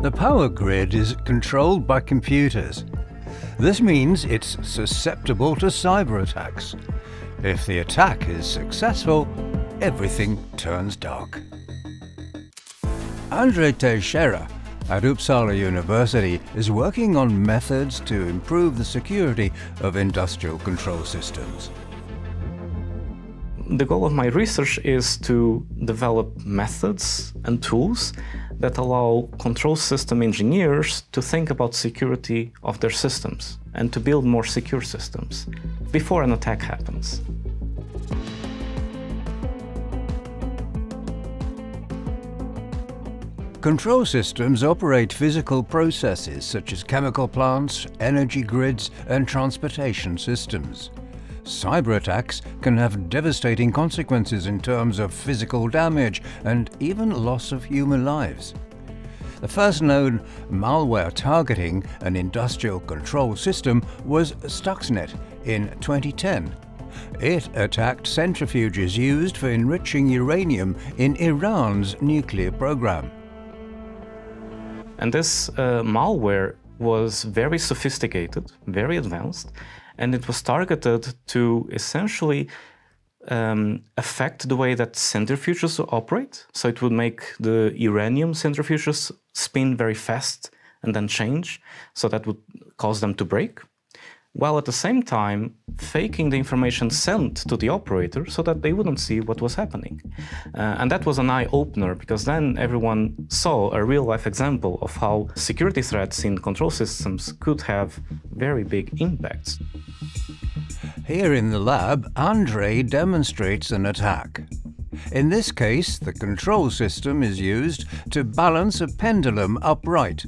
The power grid is controlled by computers. This means it's susceptible to cyber attacks. If the attack is successful, everything turns dark. André Teixeira at Uppsala University is working on methods to improve the security of industrial control systems. The goal of my research is to develop methods and tools that allow control system engineers to think about security of their systems and to build more secure systems before an attack happens. Control systems operate physical processes such as chemical plants, energy grids, and transportation systems. Cyber attacks can have devastating consequences in terms of physical damage and even loss of human lives. The first known malware targeting an industrial control system was Stuxnet in 2010. It attacked centrifuges used for enriching uranium in Iran's nuclear program. And this malware was very sophisticated, very advanced, and it was targeted to essentially affect the way that centrifuges operate. So it would make the uranium centrifuges spin very fast and then change, so that would cause them to break, while at the same time faking the information sent to the operator so that they wouldn't see what was happening. And that was an eye-opener, because then everyone saw a real-life example of how security threats in control systems could have very big impacts. Here in the lab, André demonstrates an attack. In this case, the control system is used to balance a pendulum upright.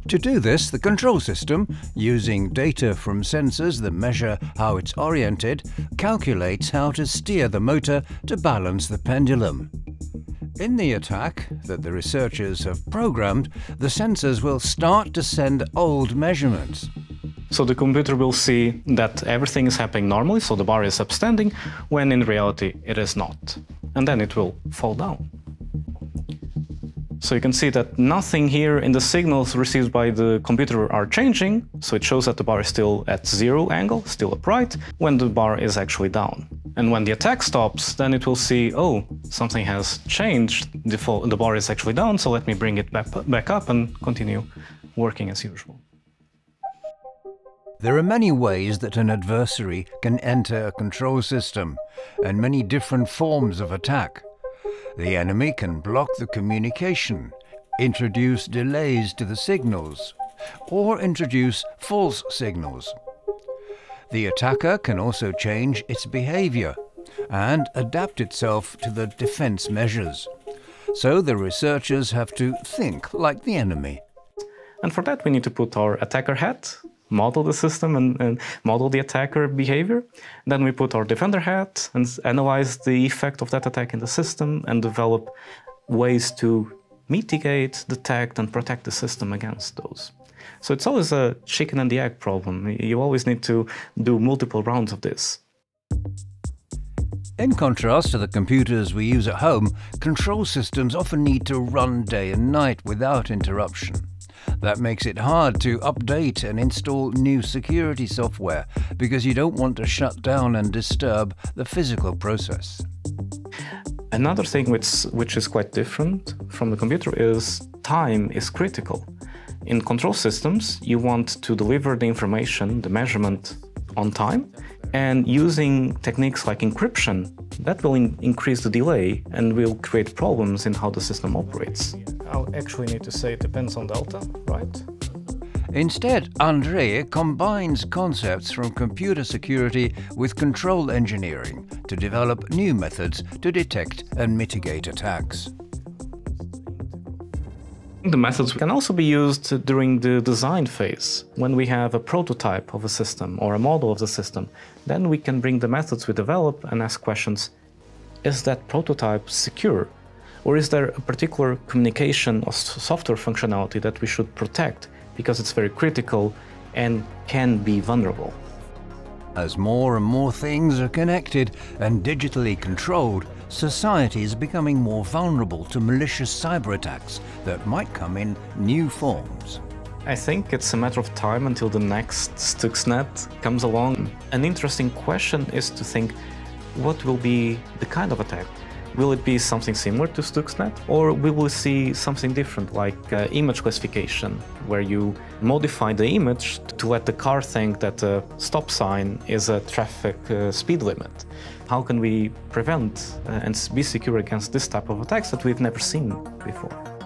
To do this, the control system, using data from sensors that measure how it's oriented, calculates how to steer the motor to balance the pendulum. In the attack that the researchers have programmed, the sensors will start to send old measurements. So the computer will see that everything is happening normally, so the bar is upstanding, when in reality it is not. And then it will fall down. So you can see that nothing here in the signals received by the computer are changing, so it shows that the bar is still at zero angle, still upright, when the bar is actually down. And when the attack stops, then it will see, oh, something has changed, the bar is actually down, so let me bring it back up and continue working as usual. There are many ways that an adversary can enter a control system, and many different forms of attack. The enemy can block the communication, introduce delays to the signals, or introduce false signals. The attacker can also change its behavior and adapt itself to the defense measures. So the researchers have to think like the enemy. And for that we need to put our attacker hat, model the system and model the attacker behavior. Then we put our defender hat and analyze the effect of that attack in the system and develop ways to mitigate, detect, and protect the system against those. So it's always a chicken and the egg problem. You always need to do multiple rounds of this. In contrast to the computers we use at home, control systems often need to run day and night without interruption. That makes it hard to update and install new security software because you don't want to shut down and disturb the physical process. Another thing which is quite different from the computer is time is critical. In control systems, you want to deliver the information, the measurement, on time, and using techniques like encryption, that will increase the delay and will create problems in how the system operates. I'll actually need to say it depends on delta, right? Instead, André combines concepts from computer security with control engineering to develop new methods to detect and mitigate attacks. The methods can also be used during the design phase. When we have a prototype of a system or a model of the system, then we can bring the methods we develop and ask questions: is that prototype secure? Or is there a particular communication or software functionality that we should protect because it's very critical and can be vulnerable? As more and more things are connected and digitally controlled, society is becoming more vulnerable to malicious cyber attacks that might come in new forms. I think it's a matter of time until the next Stuxnet comes along. An interesting question is to think, what will be the kind of attack? Will it be something similar to Stuxnet, or we will see something different, like image classification, where you modify the image to let the car think that a stop sign is a traffic speed limit? How can we prevent and be secure against this type of attacks that we've never seen before?